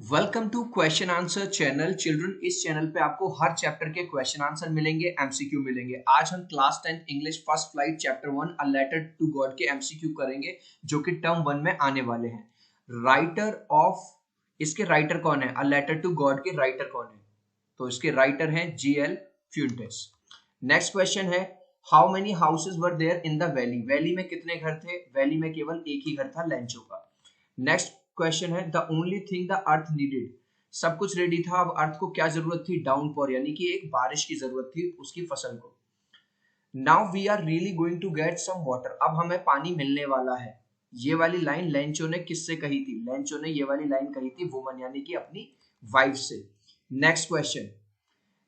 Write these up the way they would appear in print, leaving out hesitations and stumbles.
Welcome to question answer channel children. इस channel पे आपको हर चैप्टर के क्वेश्चन आंसर मिलेंगे, एमसीक्यू मिलेंगे। आज हम class 10th English first flight chapter 1 a letter to God के एमसीक्यू करेंगे जो कि टर्म 1 में आने वाले हैं। राइटर ऑफ इसके राइटर कौन है? अ लेटर टू गॉड के राइटर कौन है? तो इसके राइटर हैं जीएल फ्यूंटेस। नेक्स्ट क्वेश्चन है, how many houses were there in the valley? Valley में कितने घर थे? वैली में केवल एक ही घर था, लेंचो का। नेक्स्ट क्वेश्चन है, the only thing the earth needed. सब कुछ रेडी था, अब अर्थ को क्या जरूरत थी? डाउनपोर, यानी कि एक बारिश की जरूरत थी उसकी फसल को। Now we are really going to get some water. अब हमें पानी मिलने वाला है। ये वाली लाइन लेंचो ने किससे कही थी? लेंचो ने ये वाली लाइन कही थी वुमन, यानी कि अपनी वाइफ से। Next question,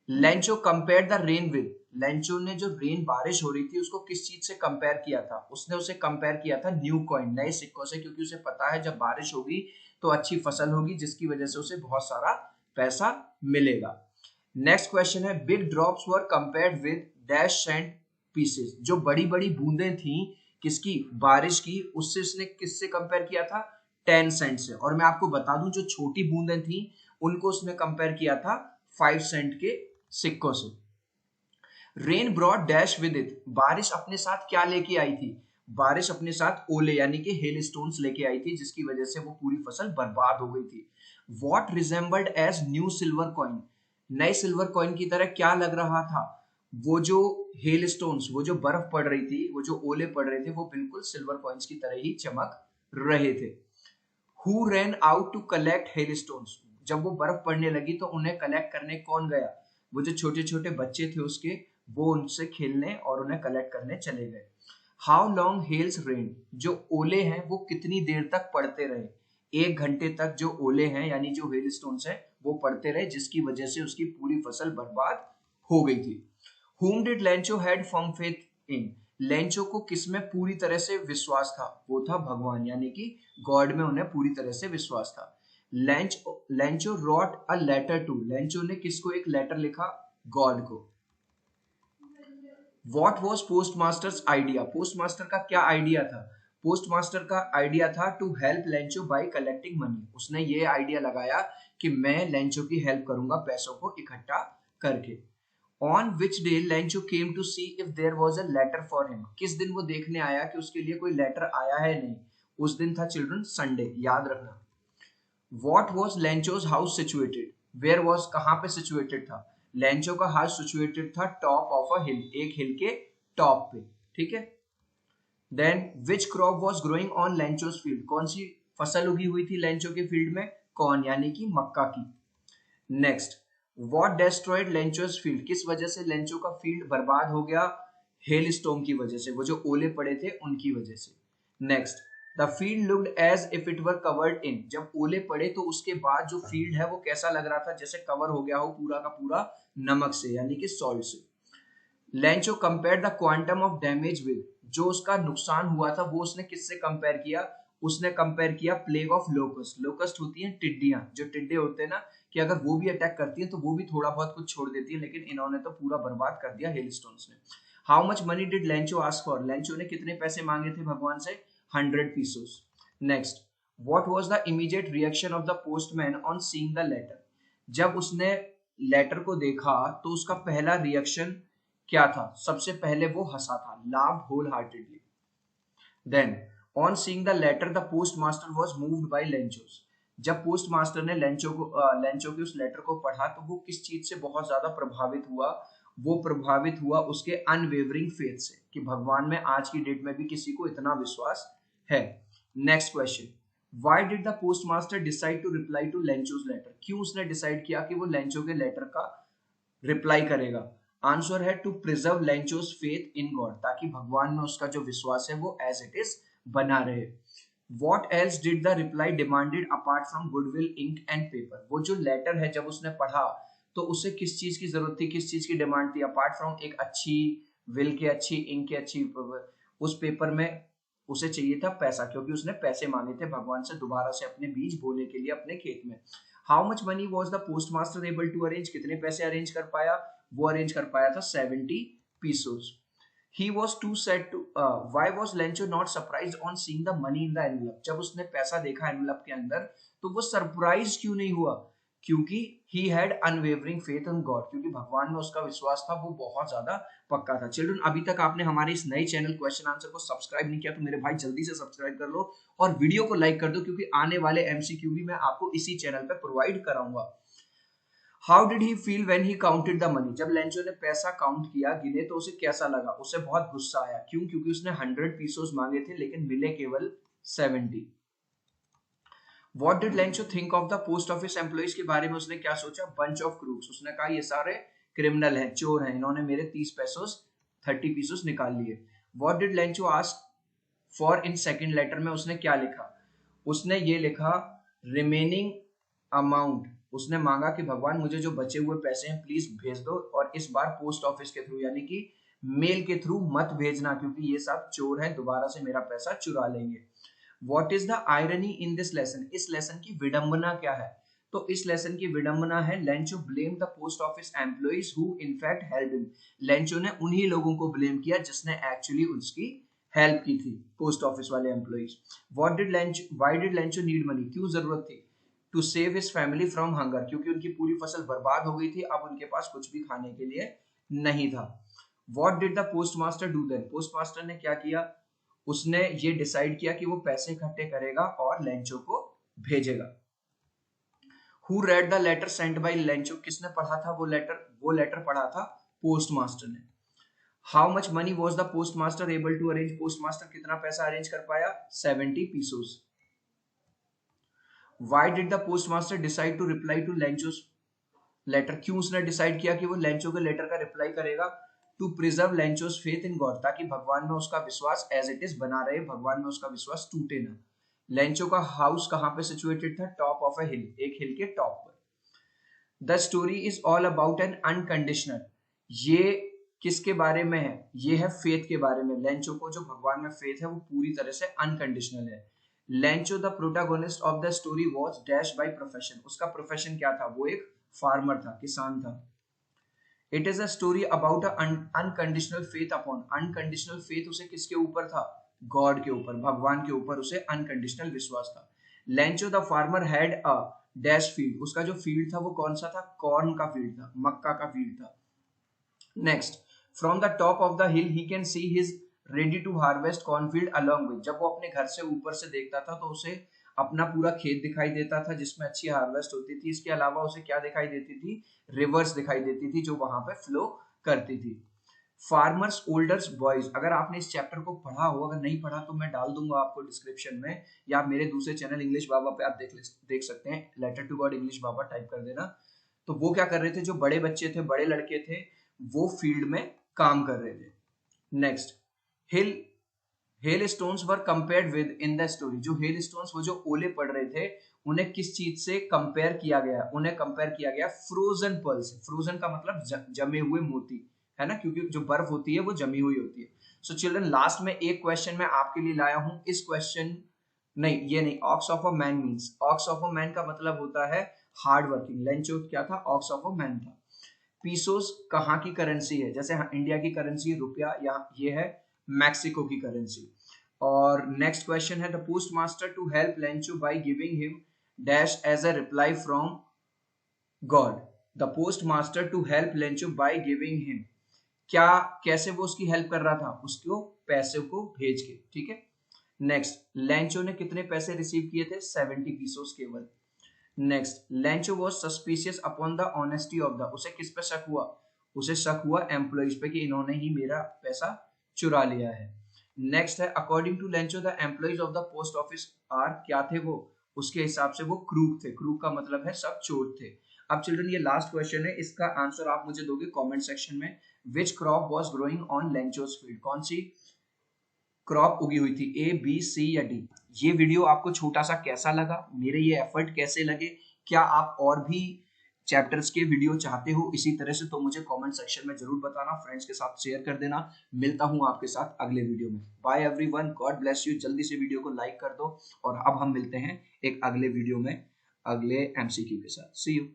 Lencho compare the rain with. Lencho ने जो रेन बारिश हो रही थी उसको किस चीज से कंपेयर किया था? उसने उसे कंपेयर किया था न्यू कॉइन, नए सिक्कों से, क्योंकि उसे पता है जब बारिश होगी तो अच्छी फसल होगी जिसकी वजह से उसे बहुत सारा पैसा मिलेगा। नेक्स्ट क्वेश्चन है, big drops were compared with dash sand pieces. जो बड़ी बड़ी बूंदें थी किसकी? बारिश की, उससे उसने किससे कंपेयर किया था? 10 सेंट से। और मैं आपको बता दूं जो छोटी बूंदें थी उनको उसने कंपेयर किया था 5 सेंट के सिक्कों से। Rain brought dash with it. बारिश अपने साथ क्या लेके आई थी? बारिश अपने साथ ओले यानी कि हेल स्टोन्स लेके आई थी जिसकी वजह से वो पूरी फसल बर्बाद हो गई थी। What resembled as new silver coin. नए सिल्वर कॉइन की तरह क्या लग रहा था? वो जो हेल स्टोन्स, वो जो बर्फ पड़ रही थी, वो जो ओले पड़ रहे थे, वो बिल्कुल सिल्वर कॉइन्स की तरह ही चमक रहे थे। Who ran out to collect hail stones. जब वो बर्फ पड़ने लगी तो उन्हें कलेक्ट करने कौन गया? वो जो छोटे छोटे बच्चे थे उसके, वो उनसे खेलने और उन्हें कलेक्ट करने चले गए। How long hails rain. जो ओले हैं वो कितनी देर तक पड़ते रहे? 1 घंटे तक जो ओले हैं यानी जो हेल स्टोन्स हैं वो पड़ते रहे जिसकी वजह से उसकी पूरी फसल बर्बाद हो गई थी। Whom did Lencho had firm faith in? Lencho को किसमें पूरी तरह से विश्वास था? वो था भगवान, यानी कि गॉड में उन्हें पूरी तरह से विश्वास था। Lencho wrote a letter to. Lencho ने किसको एक लेटर लिखा? गॉड को। What was post master's idea. Post master का क्या आइडिया था? पोस्ट मास्टर का आइडिया था to help Lencho by collecting money. उसने ये आइडिया लगाया कि मैं लेंचो की हेल्प करूंगा पैसों को इकट्ठा करके। On which day Lencho came to see if there was a letter for him. किस दिन वो देखने आया कि उसके लिए कोई लेटर आया है नहीं? उस दिन था चिल्ड्रन संडे, याद रखना। What was Lencho's house situated. Where was, कहाँ पे सिचुएटेड था? लेंचो का हाउस सिचुएटेड था टॉप ऑफ अ हिल, एक हिल के टॉप पे, ठीक है। Then which crop was growing on Lencho's field. कौन सी फसल उगी हुई थी लेंचो के फील्ड में? कौन, यानी कि मक्का की। Next, what destroyed Lencho's field. किस वजह से लेंचो का फील्ड बर्बाद हो गया? हेल स्टॉर्म की वजह से, वो जो ओले पड़े थे उनकी वजह से। Next, the field looked as if it were covered in. जब ओले पड़े तो उसके बाद जो फील्ड है वो कैसा लग रहा था? जैसे कवर हो गया हो पूरा का पूरा नमक से, यानी कि सॉल्ट से। Lencho compare the quantum of damage with. जो उसका नुकसान हुआ था वो उसने किससे कंपेयर किया? उसने कंपेयर किया प्लेग ऑफ लोकस्ट। लोकस्ट होती हैं टिड्डियां, जो टिड्डे होते हैं ना, कि अगर वो भी अटैक करती हैं तो वो भी थोड़ा बहुत कुछ छोड़ देती है, लेकिन इन्होंने तो पूरा बर्बाद कर दिया हेलस्टोन्स ने। How much money did Lencho ask for. लेंचो ने कितने पैसे मांगे थे भगवान से? 100 pesos. Next, what was the immediate reaction of the postman on seeing the letter. जब उसने लेटर को देखा तो उसका पहला रिएक्शन क्या था? सबसे पहले वो हंसा था, laughed whole heartedly. Then on seeing the letter the post master was moved by Lencho's. जब पोस्ट मास्टर ने लेंचो के उस लेटर को पढ़ा तो वो किस चीज से बहुत ज्यादा प्रभावित हुआ? वो प्रभावित हुआ उसके अनवेवरिंग फेथ से, कि भगवान में आज की डेट में भी किसी को इतना विश्वास है। Next question, why did the post master decide to reply to Lencho's letter. क्यों उसने डिसाइड किया कि वो लेंचो के लेटर का रिप्लाई करेगा? आंसर है to preserve Lencho's faith in God, ताकि भगवान में उसका जो विश्वास है वो एज इट इज बना रहे। What else did the reply demanded apart from goodwill ink and paper. वो जो लेटर है जब उसने पढ़ा तो उसे किस चीज की जरूरत थी, किस चीज की डिमांड थी? अपार्ट फ्रॉम एक अच्छी विल के, अच्छी इंक के, अच्छी उस पेपर में उसे चाहिए था पैसा, क्योंकि उसने पैसे मांगे थे भगवान से दोबारा से अपने बीज बोने के लिए अपने खेत में। How much money was the post master able to arrange. कितने पैसे अरेंज कर पाया? वो अरेंज कर पाया था 70 pesos. He was too sad to why was Lencho not surprised on seeing the money in the envelope? जब उसने पैसा देखा एनवेलप के अंदर तो वो सरप्राइज क्यों नहीं हुआ? क्योंकि he had unwavering faith in God, क्योंकि भगवान में उसका विश्वास था, वो बहुत ज्यादा पक्का था। चिल्ड्रन, अभी तक आपने हमारे इस नए चैनल क्वेश्चन आंसर को सब्सक्राइब नहीं किया तो मेरे भाई जल्दी से सब्सक्राइब कर लो और वीडियो को लाइक कर दो, क्योंकि आने वाले एमसीक्यू भी मैं आपको इसी चैनल पे प्रोवाइड कराऊंगा। How did he feel when he counted the money? जब लेंचो ने पैसा काउंट किया, गिने, तो उसे कैसा लगा? उसे बहुत गुस्सा आया। क्यों? क्योंकि उसने 100 पीसोस मांगे थे लेकिन मिले केवल 70। What did Lencho think of the post office employees? के बारे में उसने क्या सोचा? Bunch of crooks. उसने कहा ये सारे क्रिमिनल हैं, चोर हैं, इन्होंने मेरे 30 पीसोस निकाल लिए। What did Lencho ask for in second letter? में उसने क्या लिखा? उसने ये लिखा रिमेनिंग अमाउंट। उसने मांगा कि भगवान मुझे जो बचे हुए पैसे हैं प्लीज भेज दो, और इस बार पोस्ट ऑफिस के थ्रू यानी कि मेल के थ्रू मत भेजना, क्योंकि ये सब चोर हैं, दोबारा से मेरा पैसा चुरा लेंगे। What is the irony in this lesson? इस लेसन की विडंबना क्या है? तो इस लेसन की विडंबना है Lencho blame the post office employees who in fact help him. Lencho ने उन्हीं लोगों को ब्लेम किया जिसने एक्चुअली उसकी हेल्प की थी, पोस्ट ऑफिस वाले employees. Why did Lencho need money? क्यों जरूरत थी? To save his family from hunger, क्योंकि उनकी पूरी फसल बर्बाद हो गई थी, अब उनके पास कुछ भी खाने के लिए नहीं था। What did the post master do then? Post master ने क्या किया? उसने ये डिसाइड किया कि वो पैसे इकट्ठे करेगा और लेंचो को भेजेगा। Who read the letter sent by Lencho? किसने पढ़ा था वो लेटर? वो लेटर पढ़ा था पोस्ट मास्टर ने। How much money was the post master able to arrange? Post master कितना पैसा अरेंज कर पाया? 70 pesos. Why did the postmaster decide to reply to Lencho's letter? क्यों उसने डिसाइड किया कि वो लेंचो के लेटर का रिप्लाई करेगा? To preserve Lencho's faith in God, ताकि भगवान में उसका विश्वास एज इट इज बना रहे, भगवान में उसका विश्वास टूटे ना। लेंचो का हाउस कहां पे सिचुएटेड था? टॉप ऑफ अ हिल, एक हिल के टॉप पर। The story is all about an unconditional. ये किसके बारे में है? ये है फेथ के बारे में। लेंचो को जो भगवान में फेथ है वो पूरी तरह से अनकंडीशनल है। Lencho the protagonist of the story was dash by profession. उसका प्रोफेशन क्या था? वो एक फार्मर था, किसान था। It is a story about unconditional faith upon. Unconditional faith उसे किसके ऊपर था? गॉड के ऊपर, भगवान के ऊपर उसे अनकंडीशनल विश्वास था। Lencho the farmer had a dash field. उसका जो फील्ड था वो कौन सा था? कॉर्न का फील्ड था, मक्का का फील्ड था। Next, from the top of the hill he can see his ready to harvest cornfield along with. जब वो अपने घर से ऊपर से देखता था तो उसे अपना पूरा खेत दिखाई देता था जिसमें अच्छी हार्वेस्ट होती थी। इसके अलावा उसे क्या दिखाई देती थी? रिवर्स दिखाई देती थी जो वहां पे फ्लो करती थी। Farmers olders boys. अगर आपने इस चैप्टर को पढ़ा हो, अगर नहीं पढ़ा तो मैं डाल दूंगा आपको डिस्क्रिप्शन में, या मेरे दूसरे चैनल इंग्लिश बाबा पे आप देख सकते हैं। लेटर टू गॉड इंग्लिश बाबा टाइप कर देना। तो वो क्या कर रहे थे? जो बड़े बच्चे थे, बड़े लड़के थे, वो फील्ड में काम कर रहे थे। Next, hill hail stones were compared with in the story. जो हेल स्टोन्स, वो जो ओले पड़ रहे थे, उन्हें किस चीज से कंपेयर किया गया? उन्हें कंपेयर किया गया फ्रोजन पर्ल से। फ्रोजन का मतलब जमे हुए मोती, है ना, क्योंकि जो बर्फ होती है वो जमी हुई होती है। सो चिल्ड्रन, लास्ट में एक क्वेश्चन मैं आपके लिए लाया हूं। इस क्वेश्चन नहीं, ये नहीं, ox of a man means, ox of a man का मतलब होता है हार्ड वर्किंग। लेंचो क्या था? ऑक्स ऑफ अ मैन था। पीसोस कहाँ की करेंसी है? जैसे इंडिया की करेंसी रुपया, या ये है मैक्सिको की करेंसी। और नेक्स्ट क्वेश्चन है the post master to help Lencho by giving him dash as a reply from God. The post master to help Lencho by giving him, क्या, कैसे वो उसकी हेल्प कर रहा था? उसको पैसे को भेज के, ठीक है। नेक्स्ट, लेंचो ने कितने पैसे रिसीव किए थे? 70 पीसोस केवल। Next, Lencho was suspicious upon the honesty of the. उसे किस पे शक हुआ? उसे शक हुआ एम्प्लॉइज पे कि इन्होंने ही मेरा पैसा चुरा लिया है। नेक्स्ट है according to Lencho the employees of the post office are, क्या थे वो? उसके हिसाब से वो क्रूक थे। क्रूक का मतलब है सब चोर थे। अब चिल्ड्रन, ये लास्ट क्वेश्चन है, इसका आंसर आप मुझे दोगे कमेंट सेक्शन में। Which crop was growing on Lencho's field? कौन सी क्रॉप उगी हुई थी? ए, बी, सी या डी? ये वीडियो आपको छोटा सा कैसा लगा? मेरे ये एफर्ट कैसे लगे? क्या आप और भी चैप्टर्स के वीडियो चाहते हो इसी तरह से? तो मुझे कमेंट सेक्शन में जरूर बताना, फ्रेंड्स के साथ शेयर कर देना। मिलता हूं आपके साथ अगले वीडियो में। Bye everyone, God bless you. जल्दी से वीडियो को लाइक कर दो और अब हम मिलते हैं एक अगले वीडियो में अगले एमसीक्यू के साथ। सी यू।